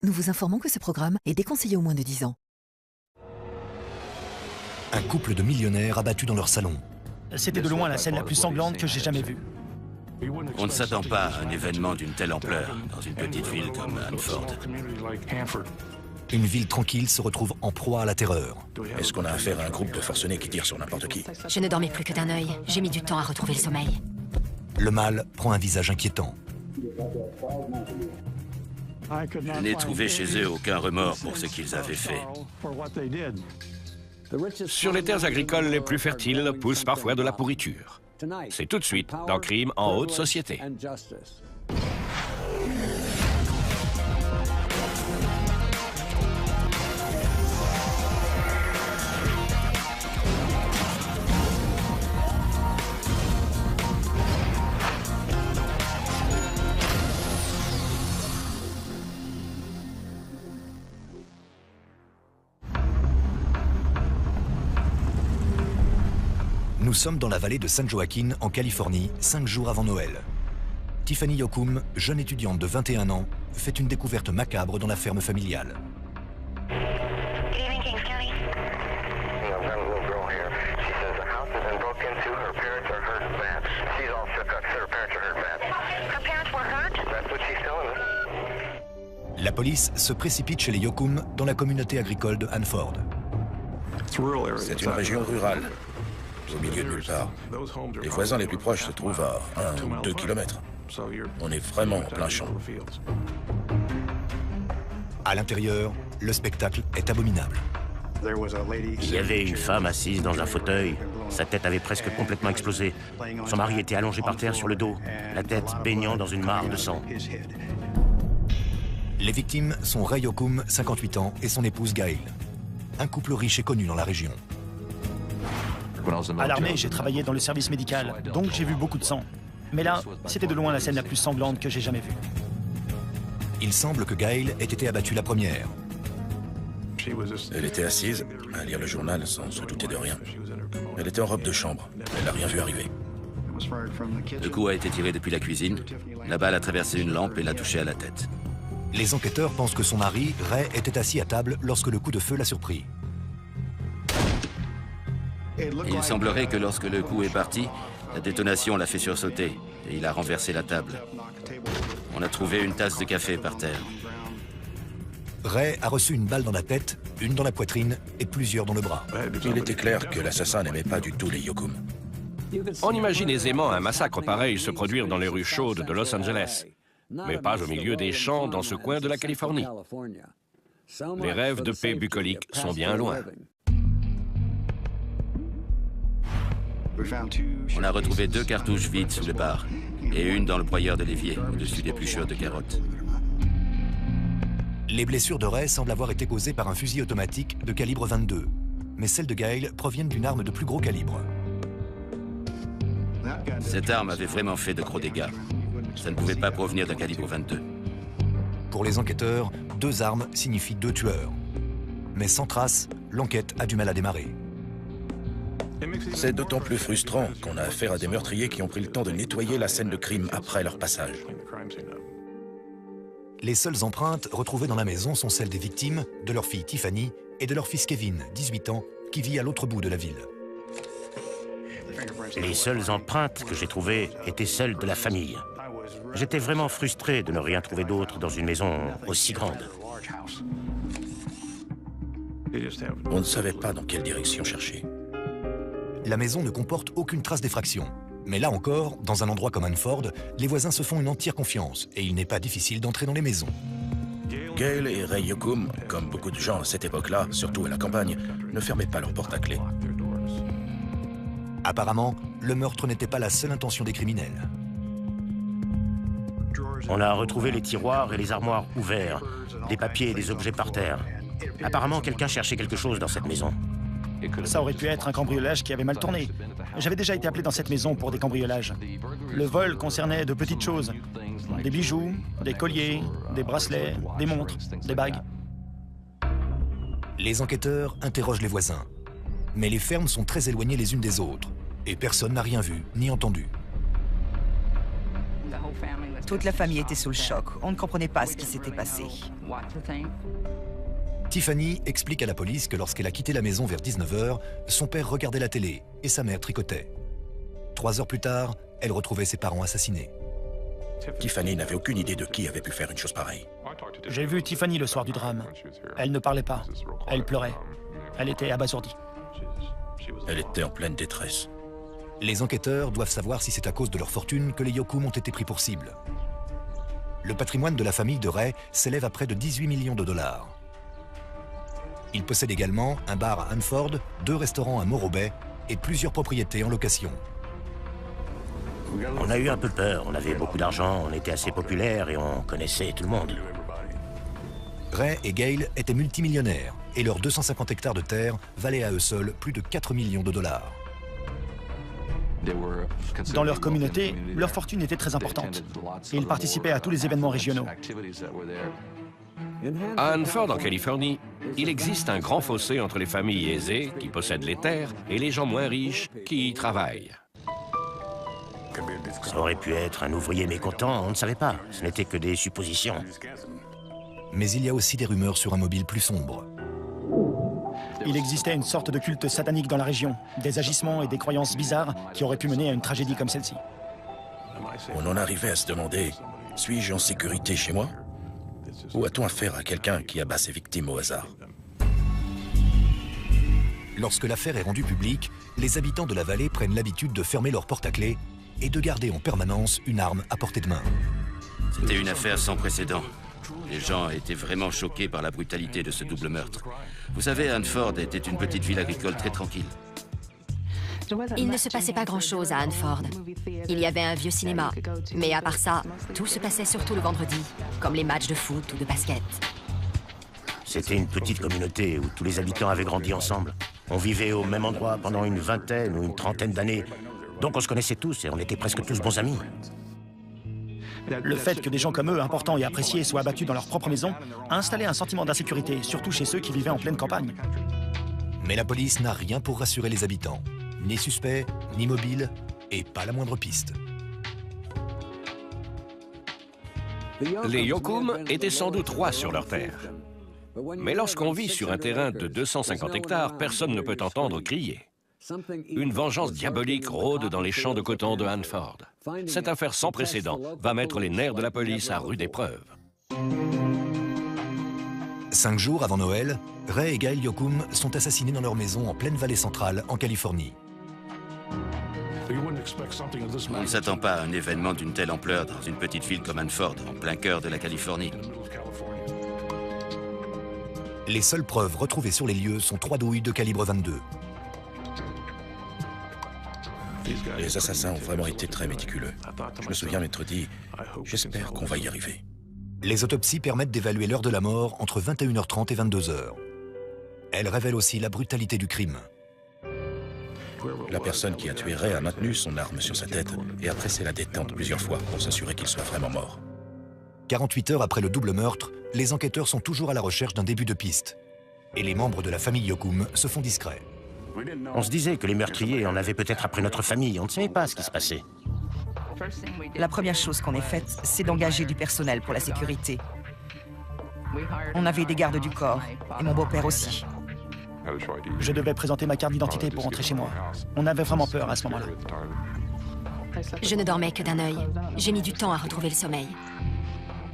Nous vous informons que ce programme est déconseillé aux moins de 10 ans. Un couple de millionnaires abattus dans leur salon. C'était de loin la scène la plus sanglante que j'ai jamais vue. On ne s'attend pas à un événement d'une telle ampleur dans une petite ville comme Hanford. Une ville tranquille se retrouve en proie à la terreur. Est-ce qu'on a affaire à un groupe de forcenés qui tirent sur n'importe qui? Je ne dormais plus que d'un œil. J'ai mis du temps à retrouver le sommeil. Le mal prend un visage inquiétant. Je n'ai trouvé chez eux aucun remords pour ce qu'ils avaient fait. Sur les terres agricoles les plus fertiles pousse parfois de la pourriture. C'est tout de suite dans Crime en haute société. Nous sommes dans la vallée de San Joaquin, en Californie, 5 jours avant Noël. Tiffany Yoakum, jeune étudiante de 21 ans, fait une découverte macabre dans la ferme familiale. La police se précipite chez les Yoakum dans la communauté agricole de Hanford. C'est une région rurale, au milieu de nulle part. Les voisins les plus proches se trouvent à 1 ou 2 kilomètres. On est vraiment en plein champ. À l'intérieur, le spectacle est abominable. Il y avait une femme assise dans un fauteuil. Sa tête avait presque complètement explosé. Son mari était allongé par terre sur le dos, la tête baignant dans une mare de sang. Les victimes sont Ray Yoakum, 58 ans, et son épouse Gail. Un couple riche et connu dans la région. À l'armée, j'ai travaillé dans le service médical, donc j'ai vu beaucoup de sang. Mais là, c'était de loin la scène la plus sanglante que j'ai jamais vue. Il semble que Gail ait été abattue la première. Elle était assise, à lire le journal sans se douter de rien. Elle était en robe de chambre. Elle n'a rien vu arriver. Le coup a été tiré depuis la cuisine. La balle a traversé une lampe et l'a touché à la tête. Les enquêteurs pensent que son mari, Ray, était assis à table lorsque le coup de feu l'a surpris. Il semblerait que lorsque le coup est parti, la détonation l'a fait sursauter et il a renversé la table. On a trouvé une tasse de café par terre. Ray a reçu une balle dans la tête, une dans la poitrine et plusieurs dans le bras. Il était clair que l'assassin n'aimait pas du tout les Yoakum. On imagine aisément un massacre pareil se produire dans les rues chaudes de Los Angeles, mais pas au milieu des champs dans ce coin de la Californie. Les rêves de paix bucolique sont bien loin. On a retrouvé 2 cartouches vides sous le bar et une dans le broyeur de l'évier, au-dessus des pluchures de carottes. Les blessures de Ray semblent avoir été causées par un fusil automatique de calibre 22, mais celles de Gail proviennent d'une arme de plus gros calibre. Cette arme avait vraiment fait de gros dégâts. Ça ne pouvait pas provenir d'un calibre 22. Pour les enquêteurs, 2 armes signifient 2 tueurs. Mais sans trace, l'enquête a du mal à démarrer. C'est d'autant plus frustrant qu'on a affaire à des meurtriers qui ont pris le temps de nettoyer la scène de crime après leur passage. Les seules empreintes retrouvées dans la maison sont celles des victimes, de leur fille Tiffany et de leur fils Kevin, 18 ans, qui vit à l'autre bout de la ville. Les seules empreintes que j'ai trouvées étaient celles de la famille. J'étais vraiment frustré de ne rien trouver d'autre dans une maison aussi grande. On ne savait pas dans quelle direction chercher. La maison ne comporte aucune trace d'effraction. Mais là encore, dans un endroit comme Hanford, les voisins se font une entière confiance et il n'est pas difficile d'entrer dans les maisons. Gail et Ray Yoakum, comme beaucoup de gens à cette époque-là, surtout à la campagne, ne fermaient pas leurs portes à clé. Apparemment, le meurtre n'était pas la seule intention des criminels. On a retrouvé les tiroirs et les armoires ouverts, des papiers et des objets par terre. Apparemment, quelqu'un cherchait quelque chose dans cette maison. Ça aurait pu être un cambriolage qui avait mal tourné. J'avais déjà été appelé dans cette maison pour des cambriolages. Le vol concernait de petites choses. Des bijoux, des colliers, des bracelets, des montres, des bagues. Les enquêteurs interrogent les voisins. Mais les fermes sont très éloignées les unes des autres. Et personne n'a rien vu ni entendu. Toute la famille était sous le choc. On ne comprenait pas ce qui s'était passé. Tiffany explique à la police que lorsqu'elle a quitté la maison vers 19 h, son père regardait la télé et sa mère tricotait. 3 heures plus tard, elle retrouvait ses parents assassinés. Tiffany n'avait aucune idée de qui avait pu faire une chose pareille. J'ai vu Tiffany le soir du drame. Elle ne parlait pas. Elle pleurait. Elle était abasourdie. Elle était en pleine détresse. Les enquêteurs doivent savoir si c'est à cause de leur fortune que les Yoakum ont été pris pour cible. Le patrimoine de la famille de Ray s'élève à près de 18 millions de dollars. Il possède également un bar à Hanford, 2 restaurants à Morro Bay et plusieurs propriétés en location. On a eu un peu peur, on avait beaucoup d'argent, on était assez populaire et on connaissait tout le monde. Ray et Gail étaient multimillionnaires et leurs 250 hectares de terre valaient à eux seuls plus de 4 millions de dollars. Dans leur communauté, leur fortune était très importante. Et ils participaient à tous les événements régionaux. À Hanford, en Californie, il existe un grand fossé entre les familles aisées, qui possèdent les terres, et les gens moins riches, qui y travaillent. Ça aurait pu être un ouvrier mécontent, on ne savait pas. Ce n'était que des suppositions. Mais il y a aussi des rumeurs sur un mobile plus sombre. Il existait une sorte de culte satanique dans la région, des agissements et des croyances bizarres qui auraient pu mener à une tragédie comme celle-ci. On en arrivait à se demander, suis-je en sécurité chez moi? Ou a-t-on affaire à quelqu'un qui abat ses victimes au hasard? Lorsque l'affaire est rendue publique, les habitants de la vallée prennent l'habitude de fermer leurs portes à clé et de garder en permanence une arme à portée de main. C'était une affaire sans précédent. Les gens étaient vraiment choqués par la brutalité de ce double meurtre. Vous savez, Hanford était une petite ville agricole très tranquille. Il ne se passait pas grand-chose à Hanford. Il y avait un vieux cinéma. Mais à part ça, tout se passait surtout le vendredi, comme les matchs de foot ou de basket. C'était une petite communauté où tous les habitants avaient grandi ensemble. On vivait au même endroit pendant une vingtaine ou une trentaine d'années. Donc on se connaissait tous et on était presque tous bons amis. Le fait que des gens comme eux, importants et appréciés, soient abattus dans leur propre maison, a installé un sentiment d'insécurité, surtout chez ceux qui vivaient en pleine campagne. Mais la police n'a rien pour rassurer les habitants. Ni suspect, ni mobile, et pas la moindre piste. Les Yoakum étaient sans doute rois sur leur terre. Mais lorsqu'on vit sur un terrain de 250 hectares, personne ne peut entendre crier. Une vengeance diabolique rôde dans les champs de coton de Hanford. Cette affaire sans précédent va mettre les nerfs de la police à rude épreuve. 5 jours avant Noël, Ray et Gail Yoakum sont assassinés dans leur maison en pleine vallée centrale, en Californie. On ne s'attend pas à un événement d'une telle ampleur dans une petite ville comme Hanford, en plein cœur de la Californie. Les seules preuves retrouvées sur les lieux sont 3 douilles de calibre 22. Les assassins ont vraiment été très méticuleux. Je me souviens m'être dit, j'espère qu'on va y arriver. Les autopsies permettent d'évaluer l'heure de la mort entre 21h30 et 22h. Elles révèlent aussi la brutalité du crime. La personne qui a tué Ray a maintenu son arme sur sa tête et a pressé la détente plusieurs fois pour s'assurer qu'il soit vraiment mort. 48 heures après le double meurtre, les enquêteurs sont toujours à la recherche d'un début de piste. Et les membres de la famille Yoakum se font discrets. On se disait que les meurtriers en avaient peut-être après notre famille. On ne savait pas ce qui se passait. La première chose qu'on ait faite, c'est d'engager du personnel pour la sécurité. On avait des gardes du corps, et mon beau-père aussi. Je devais présenter ma carte d'identité pour rentrer chez moi. On avait vraiment peur à ce moment-là. Je ne dormais que d'un œil. J'ai mis du temps à retrouver le sommeil.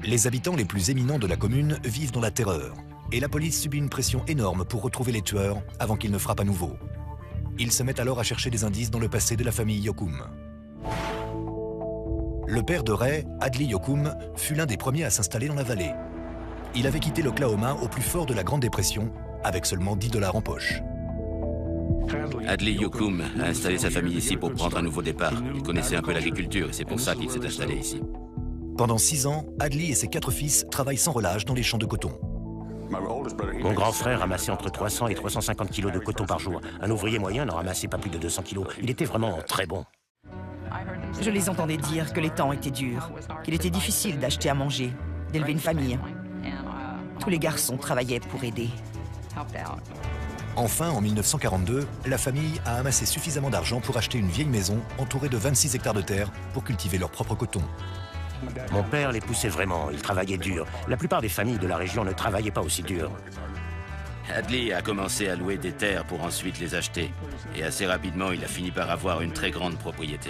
Les habitants les plus éminents de la commune vivent dans la terreur. Et la police subit une pression énorme pour retrouver les tueurs avant qu'ils ne frappent à nouveau. Ils se mettent alors à chercher des indices dans le passé de la famille Yoakum. Le père de Ray, Adley Yoakum, fut l'un des premiers à s'installer dans la vallée. Il avait quitté l'Oklahoma au plus fort de la Grande Dépression, avec seulement 10 $ en poche. Adley Yoakum a installé sa famille ici pour prendre un nouveau départ. Il connaissait un peu l'agriculture et c'est pour ça qu'il s'est installé ici. Pendant 6 ans, Adley et ses 4 fils travaillent sans relâche dans les champs de coton. Mon grand frère ramassait entre 300 et 350 kilos de coton par jour. Un ouvrier moyen n'en ramassait pas plus de 200 kilos. Il était vraiment très bon. Je les entendais dire que les temps étaient durs, qu'il était difficile d'acheter à manger, d'élever une famille. Tous les garçons travaillaient pour aider. Enfin, en 1942, la famille a amassé suffisamment d'argent pour acheter une vieille maison entourée de 26 hectares de terre pour cultiver leur propre coton. Mon père les poussait vraiment, il travaillait dur. La plupart des familles de la région ne travaillaient pas aussi dur. Hadley a commencé à louer des terres pour ensuite les acheter. Et assez rapidement, il a fini par avoir une très grande propriété.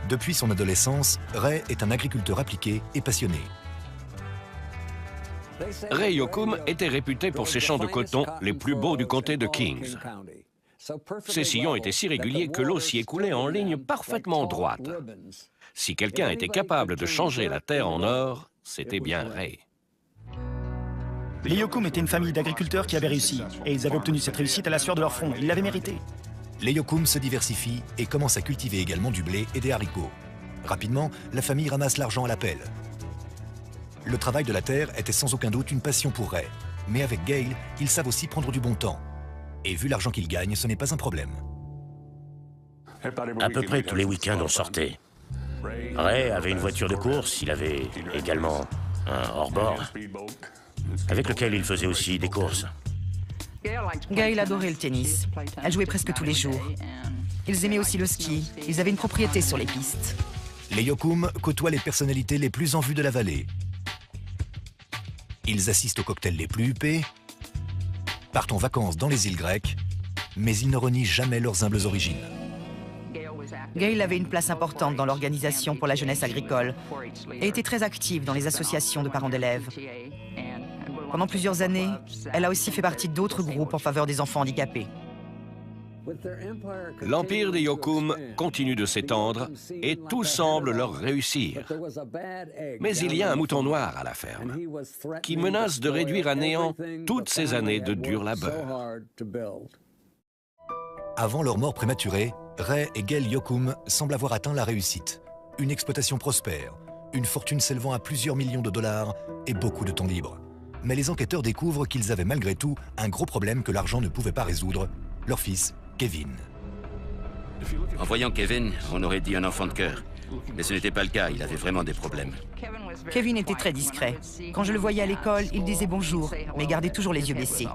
Depuis son adolescence, Ray est un agriculteur appliqué et passionné. Ray Yoakum était réputé pour ses champs de coton les plus beaux du comté de Kings. Ces sillons étaient si réguliers que l'eau s'y écoulait en ligne parfaitement droite. Si quelqu'un était capable de changer la terre en or, c'était bien Ray. Les Yoakum étaient une famille d'agriculteurs qui avaient réussi, et ils avaient obtenu cette réussite à la sueur de leur front. Ils l'avaient mérité. Les Yoakum se diversifient et commencent à cultiver également du blé et des haricots. Rapidement, la famille ramasse l'argent à la pelle. Le travail de la terre était sans aucun doute une passion pour Ray. Mais avec Gail, ils savent aussi prendre du bon temps. Et vu l'argent qu'ils gagnent, ce n'est pas un problème. À peu près tous les week-ends, on sortait. Ray avait une voiture de course, il avait également un hors-bord, avec lequel il faisait aussi des courses. Gail adorait le tennis. Elle jouait presque tous les jours. Ils aimaient aussi le ski. Ils avaient une propriété sur les pistes. Les Yoakum côtoient les personnalités les plus en vue de la vallée. Ils assistent aux cocktails les plus huppés, partent en vacances dans les îles grecques, mais ils ne renient jamais leurs humbles origines. Gail avait une place importante dans l'organisation pour la jeunesse agricole et était très active dans les associations de parents d'élèves. Pendant plusieurs années, elle a aussi fait partie d'autres groupes en faveur des enfants handicapés. L'empire des Yoakum continue de s'étendre et tout semble leur réussir. Mais il y a un mouton noir à la ferme qui menace de réduire à néant toutes ces années de dur labeur. Avant leur mort prématurée, Ray et Gail Yoakum semblent avoir atteint la réussite. Une exploitation prospère, une fortune s'élevant à plusieurs millions de dollars et beaucoup de temps libre. Mais les enquêteurs découvrent qu'ils avaient malgré tout un gros problème que l'argent ne pouvait pas résoudre, leur fils, Kevin. En voyant Kevin, on aurait dit un enfant de cœur. Mais ce n'était pas le cas, il avait vraiment des problèmes. Kevin était très discret. Quand je le voyais à l'école, il disait bonjour, mais gardait toujours les yeux baissés.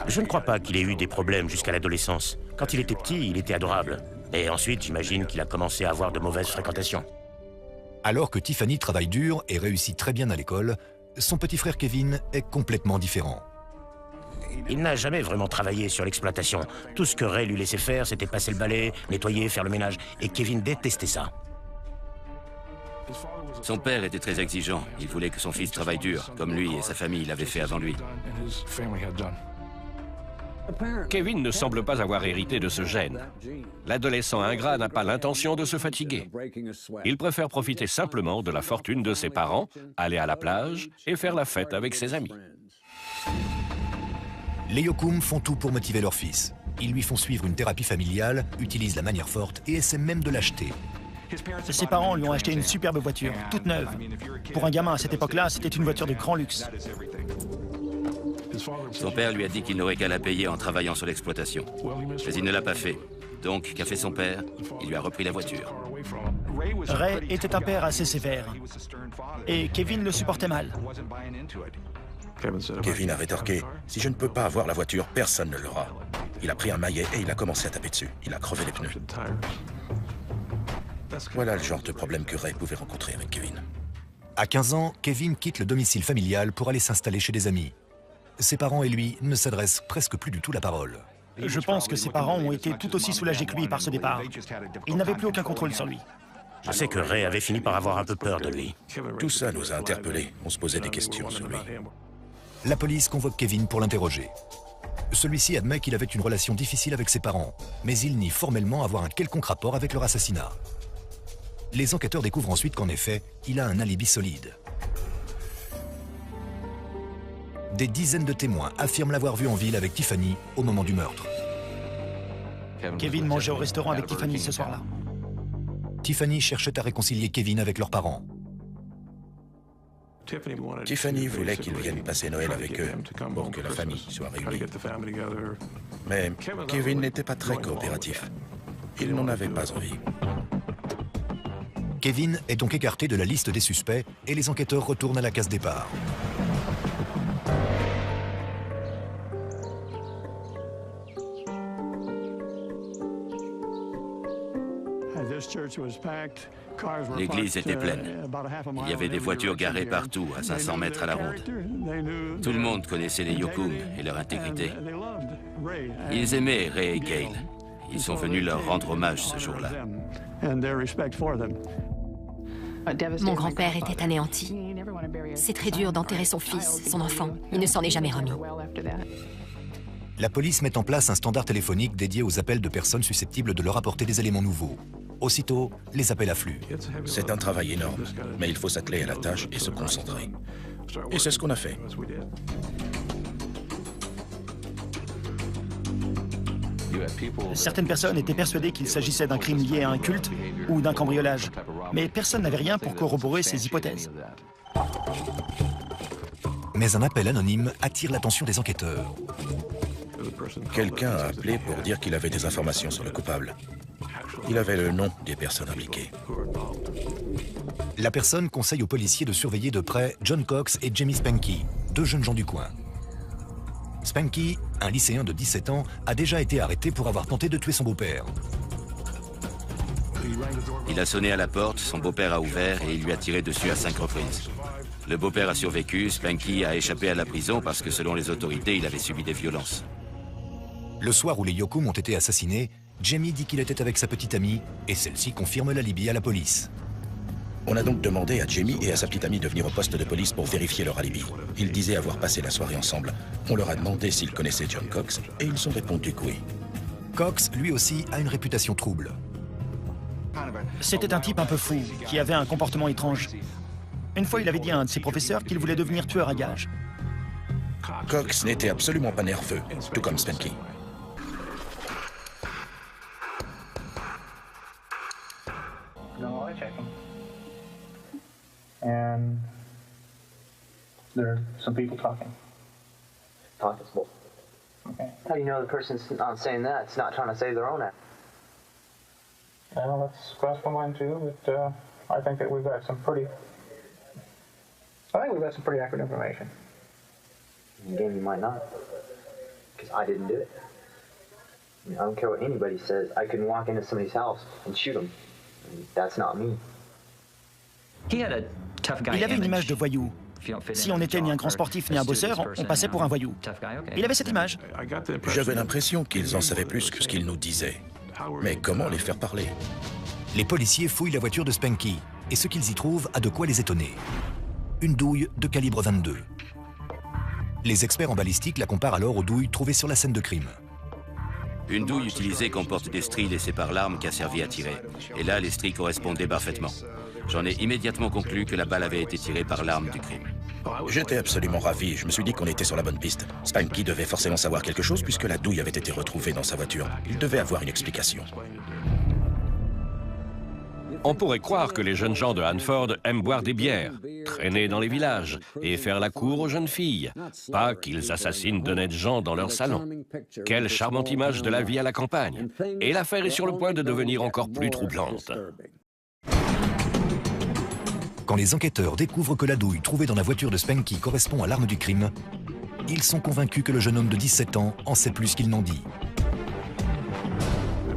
Je ne crois pas qu'il ait eu des problèmes jusqu'à l'adolescence. Quand il était petit, il était adorable. Et ensuite, j'imagine qu'il a commencé à avoir de mauvaises fréquentations. Alors que Tiffany travaille dur et réussit très bien à l'école, son petit frère Kevin est complètement différent. Il n'a jamais vraiment travaillé sur l'exploitation. Tout ce que Ray lui laissait faire, c'était passer le balai, nettoyer, faire le ménage. Et Kevin détestait ça. Son père était très exigeant. Il voulait que son fils travaille dur, comme lui et sa famille l'avaient fait avant lui. Kevin ne semble pas avoir hérité de ce gène. L'adolescent ingrat n'a pas l'intention de se fatiguer. Il préfère profiter simplement de la fortune de ses parents, aller à la plage et faire la fête avec ses amis. Les Yoakum font tout pour motiver leur fils. Ils lui font suivre une thérapie familiale, utilisent la manière forte et essaient même de l'acheter. Ses parents lui ont acheté une superbe voiture, toute neuve. Pour un gamin à cette époque-là, c'était une voiture de grand luxe. Son père lui a dit qu'il n'aurait qu'à la payer en travaillant sur l'exploitation. Mais il ne l'a pas fait. Donc, qu'a fait son père? Il lui a repris la voiture. Ray était un père assez sévère. Et Kevin le supportait mal. Kevin a rétorqué « Si je ne peux pas avoir la voiture, personne ne l'aura. » Il a pris un maillet et il a commencé à taper dessus. Il a crevé les pneus. Voilà le genre de problème que Ray pouvait rencontrer avec Kevin. À 15 ans, Kevin quitte le domicile familial pour aller s'installer chez des amis. Ses parents et lui ne s'adressent presque plus du tout la parole. Je pense que ses parents ont été tout aussi soulagés que lui par ce départ. Ils n'avaient plus aucun contrôle sur lui. Je sais que Ray avait fini par avoir un peu peur de lui. Tout ça nous a interpellés. On se posait des questions sur lui. La police convoque Kevin pour l'interroger. Celui-ci admet qu'il avait une relation difficile avec ses parents, mais il nie formellement avoir un quelconque rapport avec leur assassinat. Les enquêteurs découvrent ensuite qu'en effet, il a un alibi solide. Des dizaines de témoins affirment l'avoir vu en ville avec Tiffany au moment du meurtre. Kevin mangeait au restaurant avec Tiffany ce soir-là. Tiffany cherchait à réconcilier Kevin avec leurs parents. Tiffany voulait qu'ils viennent passer Noël avec eux pour que la famille soit réunie. Mais Kevin n'était pas très coopératif. Il n'en avait pas envie. Kevin est donc écarté de la liste des suspects et les enquêteurs retournent à la case départ. L'église était pleine. Il y avait des voitures garées partout, à 500 mètres à la ronde. Tout le monde connaissait les Yukon et leur intégrité. Ils aimaient Ray et Gail. Ils sont venus leur rendre hommage ce jour-là. Mon grand-père était anéanti. C'est très dur d'enterrer son fils, son enfant. Il ne s'en est jamais remis. La police met en place un standard téléphonique dédié aux appels de personnes susceptibles de leur apporter des éléments nouveaux. Aussitôt, les appels affluent. C'est un travail énorme, mais il faut s'atteler à la tâche et se concentrer. Et c'est ce qu'on a fait. Certaines personnes étaient persuadées qu'il s'agissait d'un crime lié à un culte ou d'un cambriolage, mais personne n'avait rien pour corroborer ces hypothèses. Mais un appel anonyme attire l'attention des enquêteurs. Quelqu'un a appelé pour dire qu'il avait des informations sur le coupable. Il avait le nom des personnes impliquées. La personne conseille aux policiers de surveiller de près John Cox et Jamie Spanky, deux jeunes gens du coin. Spanky, un lycéen de 17 ans, a déjà été arrêté pour avoir tenté de tuer son beau-père. Il a sonné à la porte, son beau-père a ouvert et il lui a tiré dessus à 5 reprises. Le beau-père a survécu, Spanky a échappé à la prison parce que selon les autorités, il avait subi des violences. Le soir où les Yukon ont été assassinés, Jamie dit qu'il était avec sa petite amie et celle-ci confirme l'alibi à la police. On a donc demandé à Jamie et à sa petite amie de venir au poste de police pour vérifier leur alibi. Ils disaient avoir passé la soirée ensemble. On leur a demandé s'ils connaissaient John Cox et ils ont répondu que oui. Cox, lui aussi, a une réputation trouble. C'était un type un peu fou, qui avait un comportement étrange. Une fois, il avait dit à un de ses professeurs qu'il voulait devenir tueur à gages. Cox n'était absolument pas nerveux, tout comme Spanky. And there's some people talking. Talking small. Okay. How do you know the person's not saying that? It's not trying to save their own act. Well, that's crossed my mind too, but I think that we've got some pretty accurate information. Again, you might not, because I didn't do it. I mean, I don't care what anybody says. I can walk into somebody's house and shoot them. I mean, that's not me. Il avait une image de voyou. Si on n'était ni un grand sportif ni un bosseur, on passait pour un voyou. Il avait cette image. J'avais l'impression qu'ils en savaient plus que ce qu'ils nous disaient. Mais comment les faire parler? Les policiers fouillent la voiture de Spanky et ce qu'ils y trouvent a de quoi les étonner. Une douille de calibre 22. Les experts en balistique la comparent alors aux douilles trouvées sur la scène de crime. Une douille utilisée comporte des stries laissées par l'arme qui a servi à tirer. Et là, les stries correspondaient parfaitement. J'en ai immédiatement conclu que la balle avait été tirée par l'arme du crime. J'étais absolument ravi. Je me suis dit qu'on était sur la bonne piste. Spanky devait forcément savoir quelque chose puisque la douille avait été retrouvée dans sa voiture. Il devait avoir une explication. On pourrait croire que les jeunes gens de Hanford aiment boire des bières, traîner dans les villages et faire la cour aux jeunes filles. Pas qu'ils assassinent d'honnêtes gens dans leur salon. Quelle charmante image de la vie à la campagne. Et l'affaire est sur le point de devenir encore plus troublante. Quand les enquêteurs découvrent que la douille trouvée dans la voiture de Spanky correspond à l'arme du crime, ils sont convaincus que le jeune homme de 17 ans en sait plus qu'il n'en dit.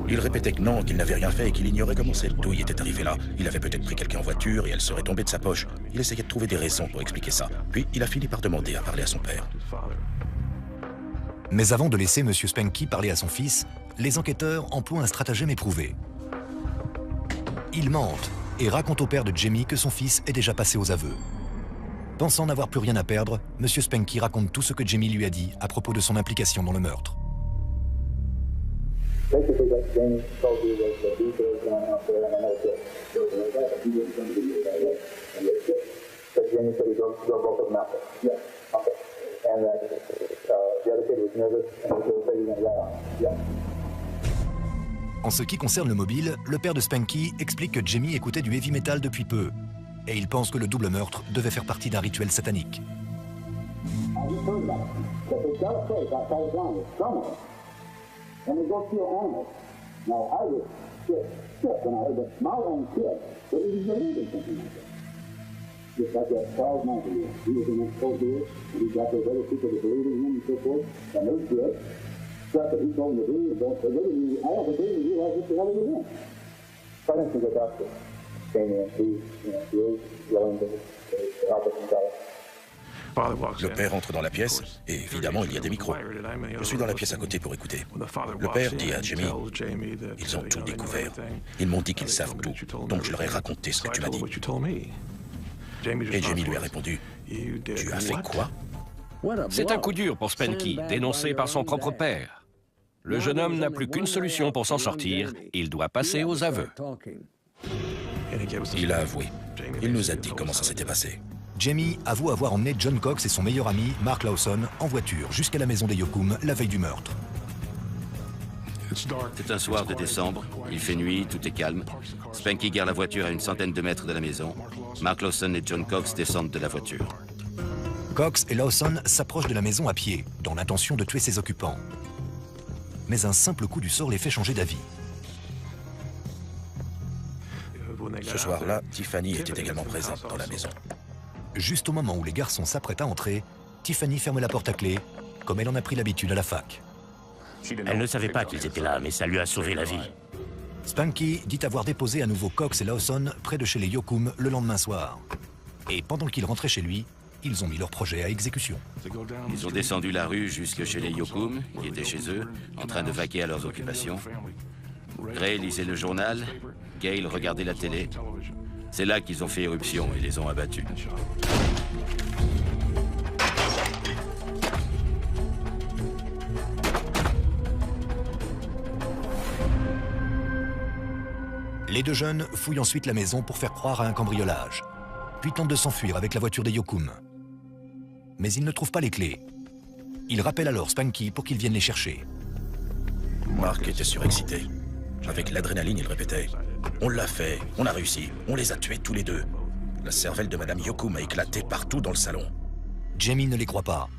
Il répétait que non, qu'il n'avait rien fait et qu'il ignorait comment cette douille était arrivée là. Il avait peut-être pris quelqu'un en voiture et elle serait tombée de sa poche. Il essayait de trouver des raisons pour expliquer ça. Puis il a fini par demander à parler à son père. Mais avant de laisser M. Spanky parler à son fils, les enquêteurs emploient un stratagème éprouvé. Ils mentent et racontent au père de Jamie que son fils est déjà passé aux aveux. Pensant n'avoir plus rien à perdre, M. Spanky raconte tout ce que Jamie lui a dit à propos de son implication dans le meurtre. Basically, what Jamie told you was the details going out there, and I know that there was no doubt that he was going to be that way. And but Jamie said he drove both of them out there. Yeah. Okay. And that the other kid was nervous, and he said he was going to run on. Yeah. En ce qui concerne le mobile, le père de Spanky explique que Jamie écoutait du heavy metal depuis peu. Et il pense que le double meurtre devait faire partie d'un rituel satanique. And they go kill animals. Now, I was sick when I heard that. My own kid, but he was believing something like that. Just like that Charles Manson, he was in that cold deal, and he got those other people that believed in him and so forth, and they did. Stuff that he told them to do, they really, I don't think they realized what the hell they were doing. Starting to get up to Jamie, and he is willing to help us himself. Le père entre dans la pièce, et évidemment, il y a des micros. Je suis dans la pièce à côté pour écouter. Le père dit à Jamie, ils ont tout découvert. Ils m'ont dit qu'ils savent tout, donc je leur ai raconté ce que tu m'as dit. Et Jamie lui a répondu, tu as fait quoi? C'est un coup dur pour Spanky, dénoncé par son propre père. Le jeune homme n'a plus qu'une solution pour s'en sortir, il doit passer aux aveux. Il a avoué. Il nous a dit comment ça s'était passé. Jamie avoue avoir emmené John Cox et son meilleur ami, Mark Lawson, en voiture jusqu'à la maison des Yocum la veille du meurtre. C'est un soir de décembre, il fait nuit, tout est calme. Spanky gare la voiture à une centaine de mètres de la maison. Mark Lawson et John Cox descendent de la voiture. Cox et Lawson s'approchent de la maison à pied, dans l'intention de tuer ses occupants. Mais un simple coup du sort les fait changer d'avis. Ce soir-là, Tiffany était également présente dans la maison. Juste au moment où les garçons s'apprêtent à entrer, Tiffany ferme la porte à clé, comme elle en a pris l'habitude à la fac. Elle ne savait pas qu'ils étaient là, mais ça lui a sauvé la vie. Spanky dit avoir déposé à nouveau Cox et Lawson près de chez les Yocum le lendemain soir. Et pendant qu'il rentrait chez lui, ils ont mis leur projet à exécution. Ils ont descendu la rue jusque chez les Yocum, qui étaient chez eux, en train de vaquer à leurs occupations. Ray lisait le journal, Gail regardait la télé. C'est là qu'ils ont fait éruption et les ont abattus. Les deux jeunes fouillent ensuite la maison pour faire croire à un cambriolage, puis tentent de s'enfuir avec la voiture des Yocum. Mais ils ne trouvent pas les clés. Ils rappellent alors Spanky pour qu'il vienne les chercher. Mark était surexcité. Avec l'adrénaline, il répétait « On l'a fait, on a réussi, on les a tués tous les deux. » La cervelle de Madame Yocum a éclaté partout dans le salon. Jamie ne les croit pas,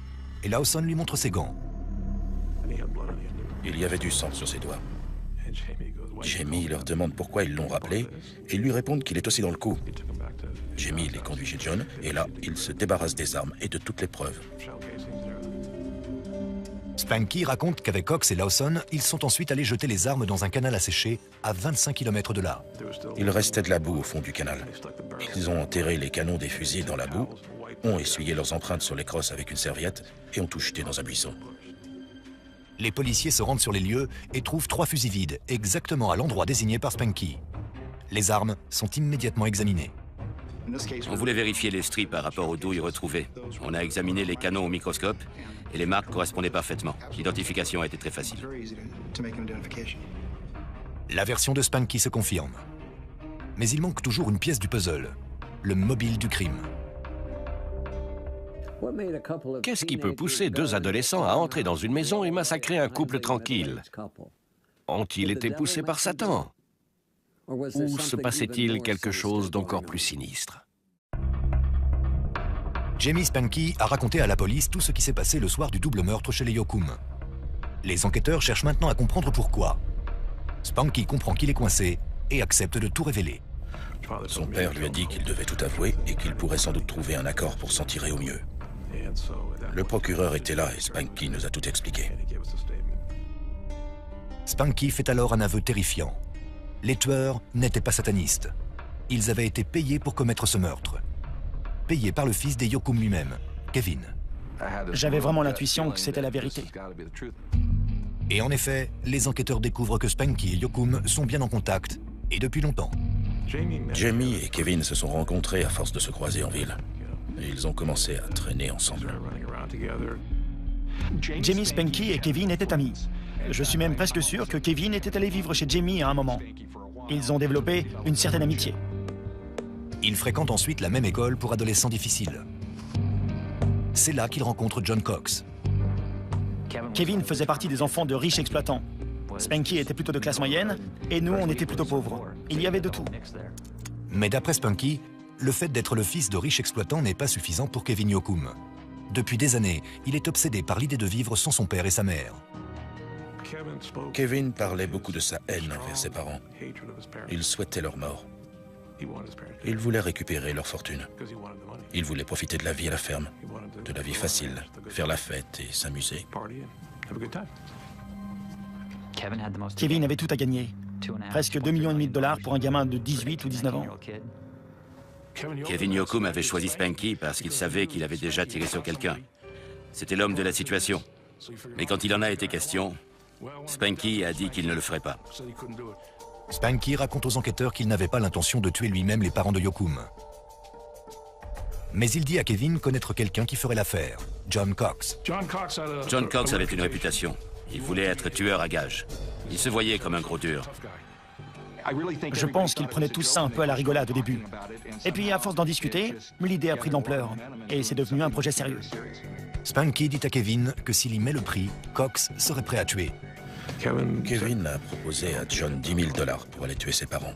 et Lawson lui montre ses gants. Il y avait du sang sur ses doigts. Jamie leur demande pourquoi ils l'ont rappelé, et ils lui répondent qu'il est aussi dans le coup. Jamie les conduit chez John, et là, il se débarrasse des armes et de toutes les preuves. Spanky raconte qu'avec Cox et Lawson, ils sont ensuite allés jeter les armes dans un canal asséché à 25 km de là. Il restait de la boue au fond du canal. Ils ont enterré les canons des fusils dans la boue, ont essuyé leurs empreintes sur les crosses avec une serviette et ont tout jeté dans un buisson. Les policiers se rendent sur les lieux et trouvent 3 fusils vides, exactement à l'endroit désigné par Spanky. Les armes sont immédiatement examinées. On voulait vérifier les stries par rapport aux douilles retrouvées. On a examiné les canons au microscope et les marques correspondaient parfaitement. L'identification a été très facile. La version de Spanky se confirme. Mais il manque toujours une pièce du puzzle, le mobile du crime. Qu'est-ce qui peut pousser 2 adolescents à entrer dans une maison et massacrer un couple tranquille? Ont-ils été poussés par Satan? Ou se passait-il quelque chose d'encore plus sinistre? Jamie Spanky a raconté à la police tout ce qui s'est passé le soir du double meurtre chez les Yocum. Les enquêteurs cherchent maintenant à comprendre pourquoi. Spanky comprend qu'il est coincé et accepte de tout révéler. Son père lui a dit qu'il devait tout avouer et qu'il pourrait sans doute trouver un accord pour s'en tirer au mieux. Le procureur était là et Spanky nous a tout expliqué. Spanky fait alors un aveu terrifiant. Les tueurs n'étaient pas satanistes. Ils avaient été payés pour commettre ce meurtre. Payés par le fils des Yocum lui-même, Kevin. J'avais vraiment l'intuition que c'était la vérité. Et en effet, les enquêteurs découvrent que Spanky et Yocum sont bien en contact, et depuis longtemps. Jamie et Kevin se sont rencontrés à force de se croiser en ville. Et ils ont commencé à traîner ensemble. Jamie, Spanky et Kevin étaient amis. Je suis même presque sûr que Kevin était allé vivre chez Jamie à un moment. Ils ont développé une certaine amitié. Ils fréquentent ensuite la même école pour adolescents difficiles. C'est là qu'ils rencontrent John Cox. Kevin faisait partie des enfants de riches exploitants. Spanky était plutôt de classe moyenne, et nous, on était plutôt pauvres. Il y avait de tout. Mais d'après Spanky, le fait d'être le fils de riches exploitants n'est pas suffisant pour Kevin Yocum. Depuis des années, il est obsédé par l'idée de vivre sans son père et sa mère. Kevin parlait beaucoup de sa haine envers ses parents. Il souhaitait leur mort. Il voulait récupérer leur fortune. Il voulait profiter de la vie à la ferme, de la vie facile, faire la fête et s'amuser. Kevin avait tout à gagner. Presque 2,5 millions de dollars pour un gamin de 18 ou 19 ans. Kevin Yoakum avait choisi Spanky parce qu'il savait qu'il avait déjà tiré sur quelqu'un. C'était l'homme de la situation. Mais quand il en a été question, Spanky a dit qu'il ne le ferait pas. Spanky raconte aux enquêteurs qu'il n'avait pas l'intention de tuer lui-même les parents de Yoakum. Mais il dit à Kevin connaître quelqu'un qui ferait l'affaire, John Cox. John Cox avait une réputation. Il voulait être tueur à gages. Il se voyait comme un gros dur. Je pense qu'ils prenaient tous ça un peu à la rigolade au début. Et puis, à force d'en discuter, l'idée a pris de l'ampleur. Et c'est devenu un projet sérieux. Spanky dit à Kevin que s'il y met le prix, Cox serait prêt à tuer. Kevin a proposé à John 10 000 dollars pour aller tuer ses parents.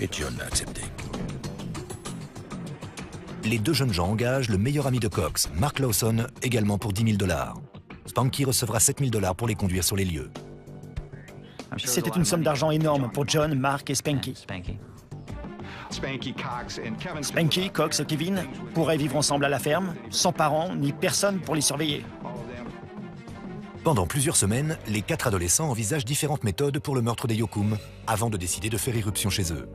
Et John a accepté. Les deux jeunes gens engagent le meilleur ami de Cox, Mark Lawson, également pour 10 000 dollars. Spanky recevra 7 000 dollars pour les conduire sur les lieux. C'était une somme d'argent énorme pour John, Mark et Spanky. Spanky, Cox et Kevin pourraient vivre ensemble à la ferme, sans parents ni personne pour les surveiller. Pendant plusieurs semaines, les 4 adolescents envisagent différentes méthodes pour le meurtre des Yoakum, avant de décider de faire irruption chez eux.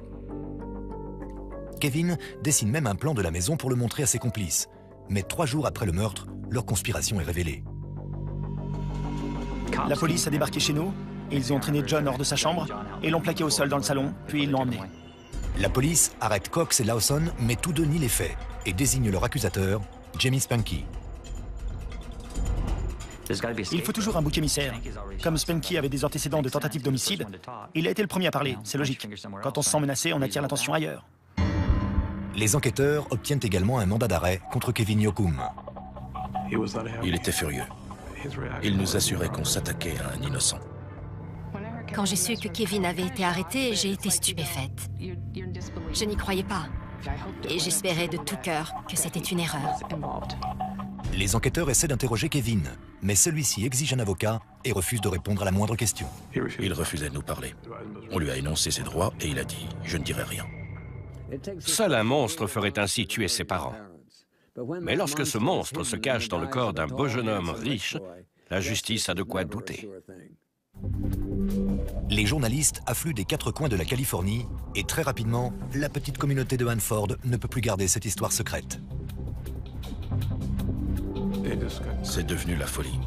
Kevin dessine même un plan de la maison pour le montrer à ses complices. Mais 3 jours après le meurtre, leur conspiration est révélée. La police a débarqué chez nous. Ils ont entraîné John hors de sa chambre et l'ont plaqué au sol dans le salon, puis ils l'ont emmené. La police arrête Cox et Lawson, mais tous deux nient les faits et désigne leur accusateur, Jamie Spanky. Il faut toujours un bouc émissaire. Comme Spanky avait des antécédents de tentative d'homicide, il a été le premier à parler, c'est logique. Quand on se sent menacé, on attire l'attention ailleurs. Les enquêteurs obtiennent également un mandat d'arrêt contre Kevin Yoakum. Il était furieux. Il nous assurait qu'on s'attaquait à un innocent. Quand j'ai su que Kevin avait été arrêté, j'ai été stupéfaite. Je n'y croyais pas. Et j'espérais de tout cœur que c'était une erreur. Les enquêteurs essaient d'interroger Kevin, mais celui-ci exige un avocat et refuse de répondre à la moindre question. Il refusait de nous parler. On lui a énoncé ses droits et il a dit « je ne dirai rien ». Seul un monstre ferait ainsi tuer ses parents. Mais lorsque ce monstre se cache dans le corps d'un beau jeune homme riche, la justice a de quoi douter. Les journalistes affluent des 4 coins de la Californie et très rapidement, la petite communauté de Hanford ne peut plus garder cette histoire secrète. C'est devenu la folie.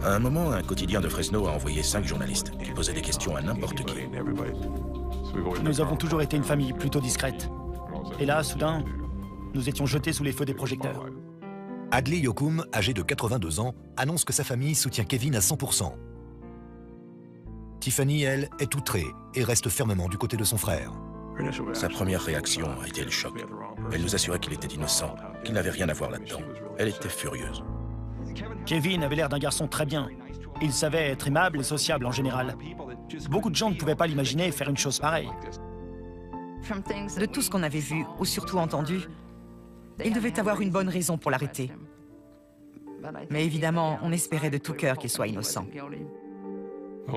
À un moment, un quotidien de Fresno a envoyé 5 journalistes qui posaient des questions à n'importe qui. Nous avons toujours été une famille plutôt discrète. Et là, soudain, nous étions jetés sous les feux des projecteurs. Hadley Yoakum, âgé de 82 ans, annonce que sa famille soutient Kevin à 100%. Tiffany, elle, est outrée et reste fermement du côté de son frère. Sa première réaction a été le choc. Elle nous assurait qu'il était innocent, qu'il n'avait rien à voir là-dedans. Elle était furieuse. Kevin avait l'air d'un garçon très bien. Il savait être aimable et sociable en général. Beaucoup de gens ne pouvaient pas l'imaginer faire une chose pareille. De tout ce qu'on avait vu, ou surtout entendu, il devait avoir une bonne raison pour l'arrêter. Mais évidemment, on espérait de tout cœur qu'il soit innocent.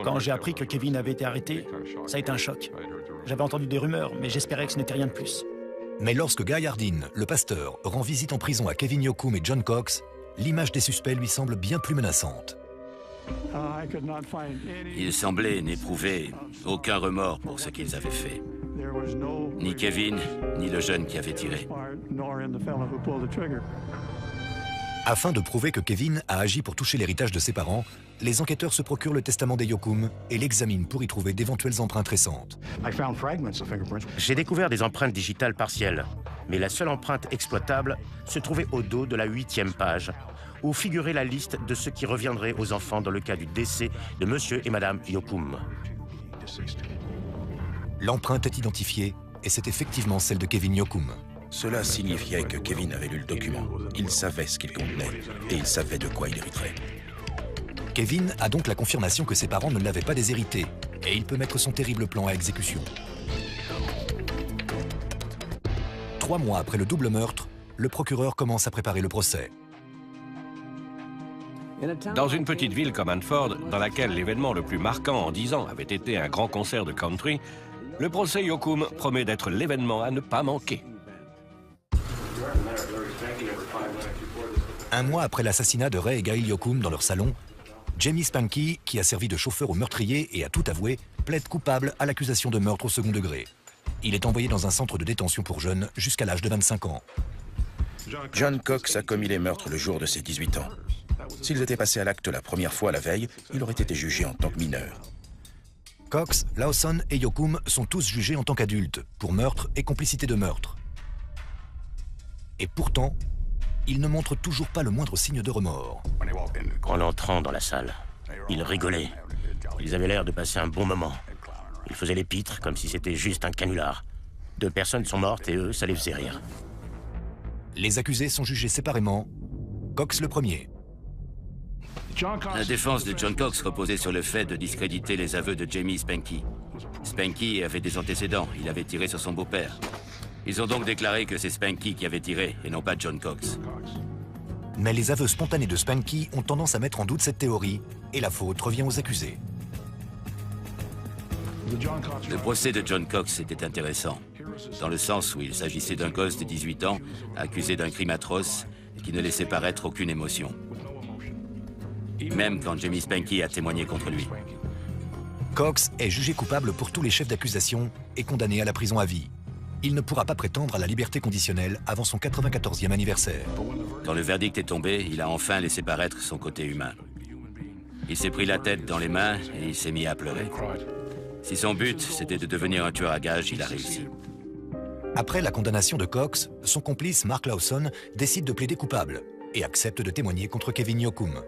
Quand j'ai appris que Kevin avait été arrêté, ça a été un choc. J'avais entendu des rumeurs, mais j'espérais que ce n'était rien de plus. Mais lorsque Guy Hardin, le pasteur, rend visite en prison à Kevin Yoakum et John Cox, l'image des suspects lui semble bien plus menaçante. Ils semblaient n'éprouver aucun remords pour ce qu'ils avaient fait. Ni Kevin, ni le jeune qui avait tiré. Afin de prouver que Kevin a agi pour toucher l'héritage de ses parents, les enquêteurs se procurent le testament des Yoakum et l'examinent pour y trouver d'éventuelles empreintes récentes. J'ai découvert des empreintes digitales partielles, mais la seule empreinte exploitable se trouvait au dos de la 8e page, où figurait la liste de ce qui reviendrait aux enfants dans le cas du décès de Monsieur et Madame Yoakum. L'empreinte est identifiée et c'est effectivement celle de Kevin Yoakum. Cela signifiait que Kevin avait lu le document. Il savait ce qu'il contenait et il savait de quoi il hériterait. Kevin a donc la confirmation que ses parents ne l'avaient pas déshérité et il peut mettre son terrible plan à exécution. 3 mois après le double meurtre, le procureur commence à préparer le procès. Dans une petite ville comme Hanford, dans laquelle l'événement le plus marquant en 10 ans avait été un grand concert de country, le procès Yoakum promet d'être l'événement à ne pas manquer. 1 mois après l'assassinat de Ray et Gail Yoakum dans leur salon, Jamie Spanky, qui a servi de chauffeur au meurtrier et a tout avoué, plaide coupable à l'accusation de meurtre au second degré. Il est envoyé dans un centre de détention pour jeunes jusqu'à l'âge de 25 ans. John Cox a commis les meurtres le jour de ses 18 ans. S'ils étaient passés à l'acte la première fois la veille, il aurait été jugé en tant que mineur. Cox, Lawson et Yoakum sont tous jugés en tant qu'adultes pour meurtre et complicité de meurtre. Et pourtant, ils ne montrent toujours pas le moindre signe de remords. En entrant dans la salle, ils rigolaient. Ils avaient l'air de passer un bon moment. Ils faisaient les pitres comme si c'était juste un canular. 2 personnes sont mortes et eux, ça les faisait rire. Les accusés sont jugés séparément. Cox le premier. La défense de John Cox reposait sur le fait de discréditer les aveux de Jamie Spanky. Spanky avait des antécédents, il avait tiré sur son beau-père. Ils ont donc déclaré que c'est Spanky qui avait tiré et non pas John Cox. Mais les aveux spontanés de Spanky ont tendance à mettre en doute cette théorie et la faute revient aux accusés. Le procès de John Cox était intéressant, dans le sens où il s'agissait d'un gosse de 18 ans, accusé d'un crime atroce, qui ne laissait paraître aucune émotion. Même quand Jamie Spanky a témoigné contre lui. Cox est jugé coupable pour tous les chefs d'accusation et condamné à la prison à vie. Il ne pourra pas prétendre à la liberté conditionnelle avant son 94e anniversaire. Quand le verdict est tombé, il a enfin laissé paraître son côté humain. Il s'est pris la tête dans les mains et il s'est mis à pleurer. Si son but, c'était de devenir un tueur à gages, il a réussi. Après la condamnation de Cox, son complice Mark Lawson décide de plaider coupable et accepte de témoigner contre Kevin Yoakum.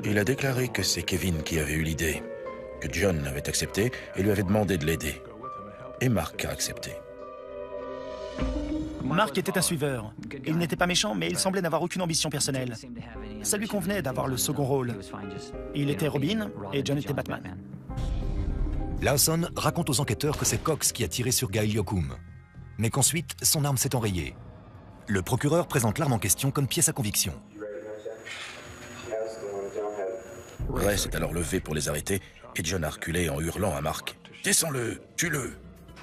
Il a déclaré que c'est Kevin qui avait eu l'idée, que John avait accepté et lui avait demandé de l'aider. Et Mark a accepté. Mark était un suiveur. Il n'était pas méchant, mais il semblait n'avoir aucune ambition personnelle. Ça lui convenait d'avoir le second rôle. Il était Robin et John était Batman. Lawson raconte aux enquêteurs que c'est Cox qui a tiré sur Gail Yoakum, mais qu'ensuite, son arme s'est enrayée. Le procureur présente l'arme en question comme pièce à conviction. Ray s'est alors levé pour les arrêter et John a reculé en hurlant à Mark. « Descends-le, tue-le !»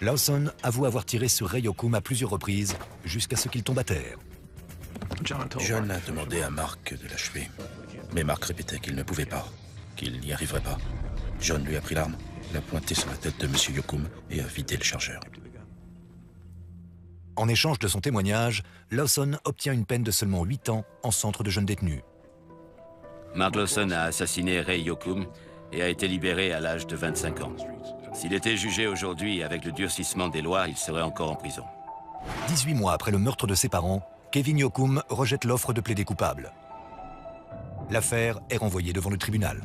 Lawson avoue avoir tiré sur Ray Yoakum à plusieurs reprises, jusqu'à ce qu'il tombe à terre. John a demandé à Mark de l'achever, mais Mark répétait qu'il ne pouvait pas, qu'il n'y arriverait pas. John lui a pris l'arme, l'a pointé sur la tête de M. Yoakum et a vidé le chargeur. En échange de son témoignage, Lawson obtient une peine de seulement 8 ans en centre de jeunes détenus. Mark Lawson a assassiné Ray Yoakum et a été libéré à l'âge de 25 ans. S'il était jugé aujourd'hui avec le durcissement des lois, il serait encore en prison. 18 mois après le meurtre de ses parents, Kevin Yoakum rejette l'offre de plaider coupable. L'affaire est renvoyée devant le tribunal.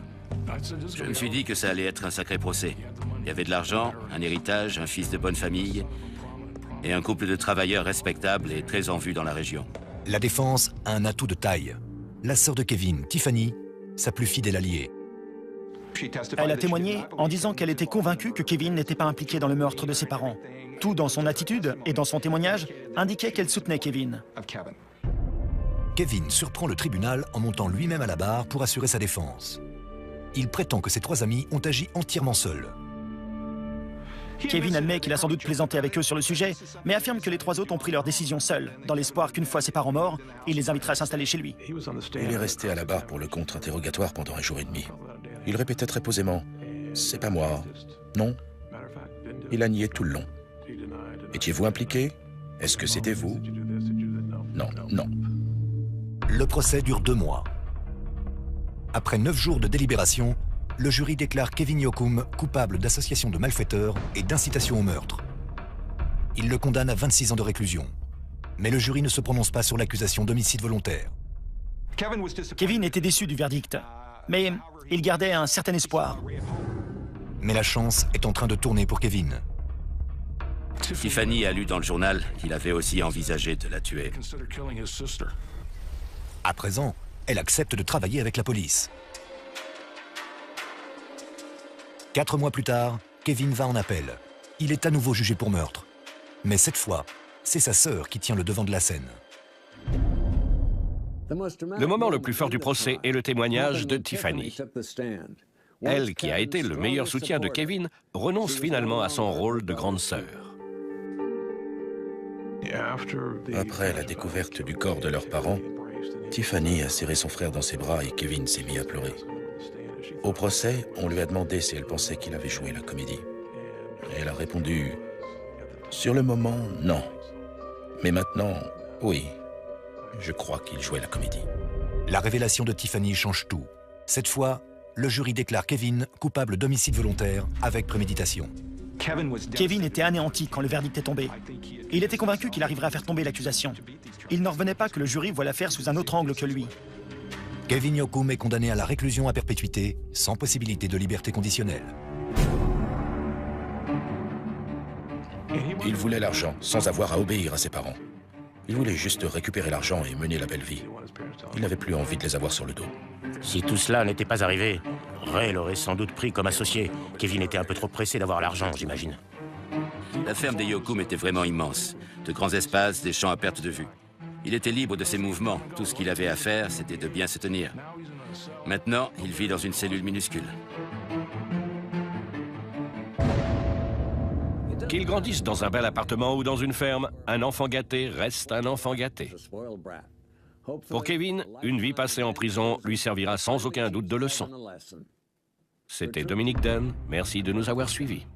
Je me suis dit que ça allait être un sacré procès. Il y avait de l'argent, un héritage, un fils de bonne famille et un couple de travailleurs respectables et très en vue dans la région. La défense a un atout de taille. La sœur de Kevin, Tiffany, sa plus fidèle alliée. Elle a témoigné en disant qu'elle était convaincue que Kevin n'était pas impliqué dans le meurtre de ses parents. Tout dans son attitude et dans son témoignage indiquait qu'elle soutenait Kevin. Kevin surprend le tribunal en montant lui-même à la barre pour assurer sa défense. Il prétend que ses 3 amis ont agi entièrement seuls. Kevin admet qu'il a sans doute plaisanté avec eux sur le sujet, mais affirme que les 3 autres ont pris leur décision seuls, dans l'espoir qu'une fois ses parents morts, il les invitera à s'installer chez lui. Il est resté à la barre pour le contre-interrogatoire pendant 1 jour et demi. Il répétait très posément « C'est pas moi. Non. » Il a nié tout le long. « Étiez-vous impliqué? Est-ce que c'était vous? » Non, non. Le procès dure 2 mois. Après 9 jours de délibération, le jury déclare Kevin Yoakum coupable d'association de malfaiteurs et d'incitation au meurtre. Il le condamne à 26 ans de réclusion. Mais le jury ne se prononce pas sur l'accusation d'homicide volontaire. Kevin était déçu du verdict, mais il gardait un certain espoir. Mais la chance est en train de tourner pour Kevin. Tiffany a lu dans le journal qu'il avait aussi envisagé de la tuer. À présent, elle accepte de travailler avec la police. 4 mois plus tard, Kevin va en appel. Il est à nouveau jugé pour meurtre. Mais cette fois, c'est sa sœur qui tient le devant de la scène. Le moment le plus fort du procès est le témoignage de Tiffany. Elle, qui a été le meilleur soutien de Kevin, renonce finalement à son rôle de grande sœur. Après la découverte du corps de leurs parents, Tiffany a serré son frère dans ses bras et Kevin s'est mis à pleurer. Au procès, on lui a demandé si elle pensait qu'il avait joué la comédie. Et elle a répondu, sur le moment, non. Mais maintenant, oui. Je crois qu'il jouait la comédie. La révélation de Tiffany change tout. Cette fois, le jury déclare Kevin coupable d'homicide volontaire avec préméditation. Kevin était anéanti quand le verdict est tombé. Et il était convaincu qu'il arriverait à faire tomber l'accusation. Il n'en revenait pas que le jury voit l'affaire sous un autre angle que lui. Kevin Yoakum est condamné à la réclusion à perpétuité, sans possibilité de liberté conditionnelle. Il voulait l'argent, sans avoir à obéir à ses parents. Il voulait juste récupérer l'argent et mener la belle vie. Il n'avait plus envie de les avoir sur le dos. Si tout cela n'était pas arrivé, Ray l'aurait sans doute pris comme associé. Kevin était un peu trop pressé d'avoir l'argent, j'imagine. La ferme des Yoakum était vraiment immense. De grands espaces, des champs à perte de vue. Il était libre de ses mouvements. Tout ce qu'il avait à faire, c'était de bien se tenir. Maintenant, il vit dans une cellule minuscule. Qu'il grandisse dans un bel appartement ou dans une ferme, un enfant gâté reste un enfant gâté. Pour Kevin, une vie passée en prison lui servira sans aucun doute de leçon. C'était Dominique Dunn, merci de nous avoir suivis.